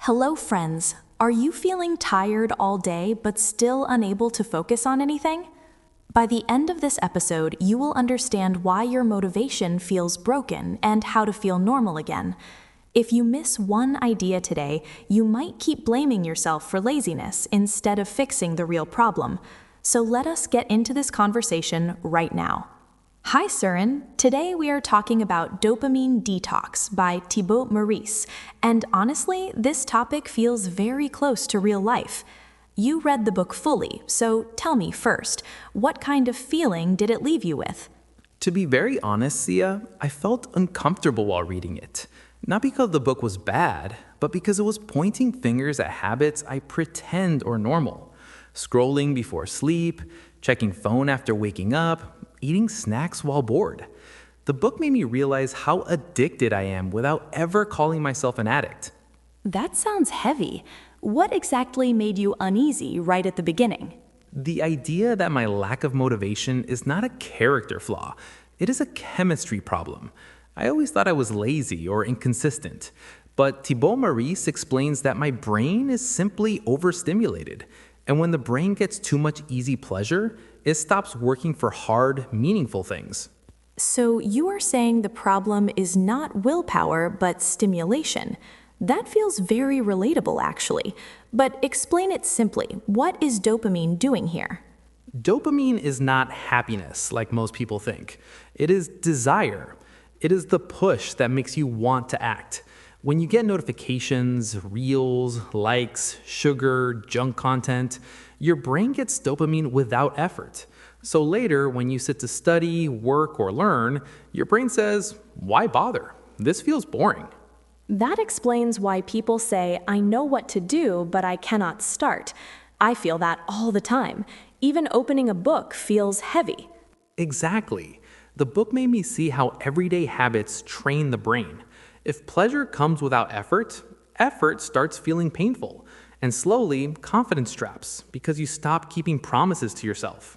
Hello, friends. Are you feeling tired all day but still unable to focus on anything? By the end of this episode, you will understand why your motivation feels broken and how to feel normal again. If you miss one idea today, you might keep blaming yourself for laziness instead of fixing the real problem. So let us get into this conversation right now. Hi, Surin. Today we are talking about Dopamine Detox by Thibaut Maurice, and honestly, this topic feels very close to real life. You read the book fully, so tell me first, what kind of feeling did it leave you with? To be very honest, Sia, I felt uncomfortable while reading it. Not because the book was bad, but because it was pointing fingers at habits I pretend are normal. Scrolling before sleep, checking phone after waking up, eating snacks while bored. The book made me realize how addicted I am without ever calling myself an addict. That sounds heavy. What exactly made you uneasy right at the beginning? The idea that my lack of motivation is not a character flaw, it is a chemistry problem. I always thought I was lazy or inconsistent, but Thibaut Maurice explains that my brain is simply overstimulated, and when the brain gets too much easy pleasure, it stops working for hard, meaningful things. So you are saying the problem is not willpower, but stimulation. That feels very relatable, actually. But explain it simply. What is dopamine doing here? Dopamine is not happiness like most people think. It is desire. It is the push that makes you want to act. When you get notifications, reels, likes, sugar, junk content, your brain gets dopamine without effort. So later, when you sit to study, work, or learn, your brain says, "Why bother? This feels boring." That explains why people say, I know what to do, but I cannot start. I feel that all the time. Even opening a book feels heavy. Exactly. The book made me see how everyday habits train the brain. If pleasure comes without effort, effort starts feeling painful. And slowly, confidence drops because you stop keeping promises to yourself.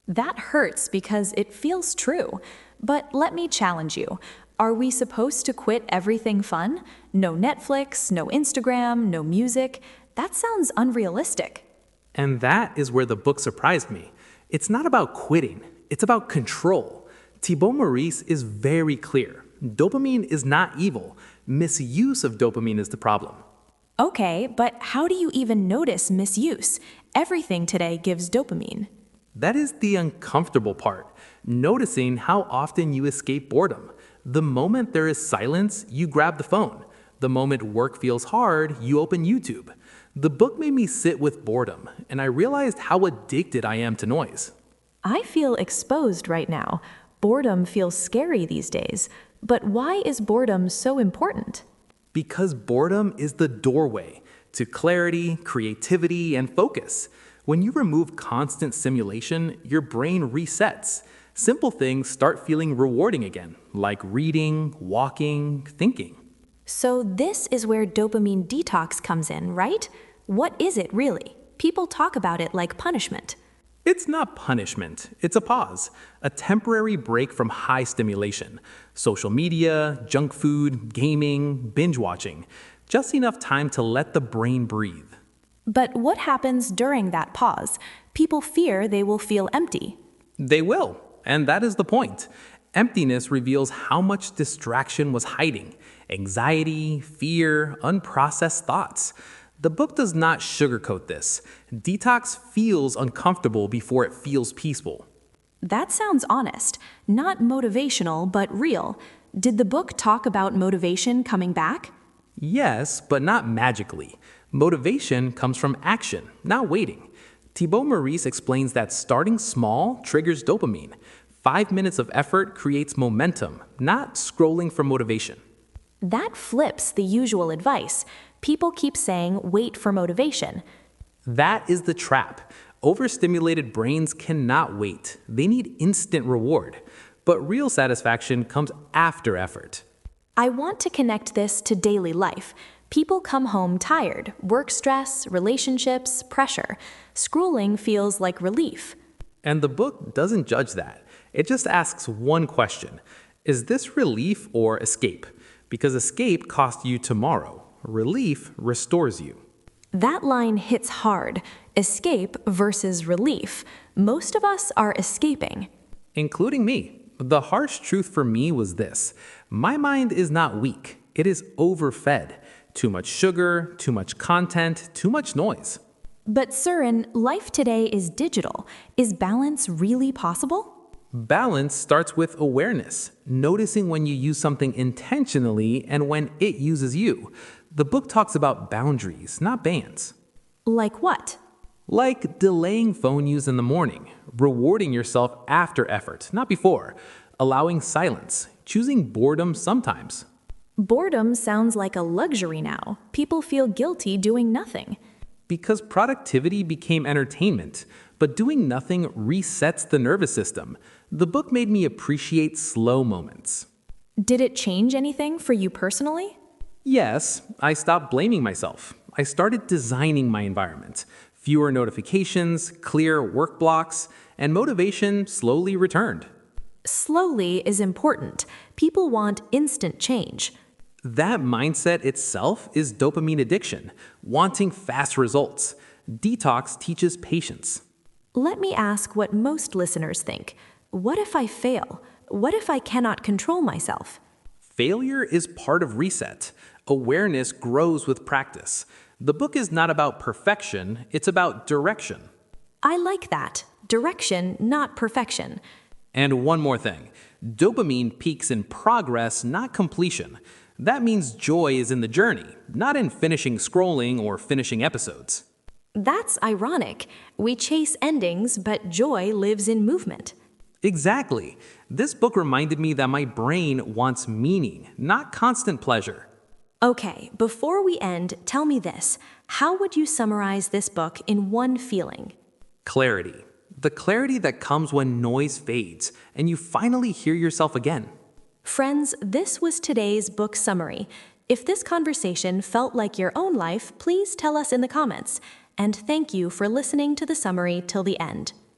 That hurts because it feels true. But let me challenge you. Are we supposed to quit everything fun? No Netflix, no Instagram, no music? That sounds unrealistic. And that is where the book surprised me. It's not about quitting, it's about control. Thibaut Maurice is very clear. Dopamine is not evil. Misuse of dopamine is the problem. Okay, but how do you even notice misuse? Everything today gives dopamine. That is the uncomfortable part, noticing how often you escape boredom. The moment there is silence, you grab the phone. The moment work feels hard, you open YouTube. The book made me sit with boredom, and I realized how addicted I am to noise. I feel exposed right now. Boredom feels scary these days. But why is boredom so important? Because boredom is the doorway to clarity, creativity, and focus. When you remove constant stimulation, your brain resets. Simple things start feeling rewarding again, like reading, walking, thinking. So this is where dopamine detox comes in, right? What is it really? People talk about it like punishment. It's not punishment, it's a pause, a temporary break from high stimulation. Social media, junk food, gaming, binge watching. Just enough time to let the brain breathe. But what happens during that pause? People fear they will feel empty. They will, and that is the point. Emptiness reveals how much distraction was hiding. Anxiety, fear, unprocessed thoughts. The book does not sugarcoat this. Detox feels uncomfortable before it feels peaceful. That sounds honest. Not motivational, but real. Did the book talk about motivation coming back? Yes, but not magically. Motivation comes from action, not waiting. Thibaut Maurice explains that starting small triggers dopamine. 5 minutes of effort creates momentum, not scrolling for motivation. That flips the usual advice. People keep saying, wait for motivation. That is the trap. Overstimulated brains cannot wait. They need instant reward. But real satisfaction comes after effort. I want to connect this to daily life. People come home tired, work stress, relationships, pressure. Scrolling feels like relief. And the book doesn't judge that. It just asks one question. Is this relief or escape? Because escape costs you tomorrow. Relief restores you. That line hits hard. Escape versus relief. Most of us are escaping. Including me. The harsh truth for me was this: my mind is not weak, it is overfed. Too much sugar, too much content, too much noise. But Surin, life today is digital. Is balance really possible? Balance starts with awareness, noticing when you use something intentionally and when it uses you. The book talks about boundaries, not bans. Like what? Like delaying phone use in the morning, rewarding yourself after effort, not before, allowing silence, choosing boredom sometimes. Boredom sounds like a luxury now. People feel guilty doing nothing. Because productivity became entertainment, but doing nothing resets the nervous system. The book made me appreciate slow moments. Did it change anything for you personally? Yes, I stopped blaming myself. I started designing my environment. Fewer notifications, clear work blocks, and motivation slowly returned. Slowly is important. People want instant change. That mindset itself is dopamine addiction, wanting fast results. Detox teaches patience. Let me ask what most listeners think. What if I fail? What if I cannot control myself? Failure is part of reset. Awareness grows with practice. The book is not about perfection, it's about direction. I like that. Direction, not perfection. And one more thing, dopamine peaks in progress, not completion. That means joy is in the journey, not in finishing scrolling or finishing episodes. That's ironic. We chase endings, but joy lives in movement. Exactly. This book reminded me that my brain wants meaning, not constant pleasure. Okay, before we end, tell me this. How would you summarize this book in one feeling? Clarity. The clarity that comes when noise fades and you finally hear yourself again. Friends, this was today's book summary. If this conversation felt like your own life, please tell us in the comments. And thank you for listening to the summary till the end.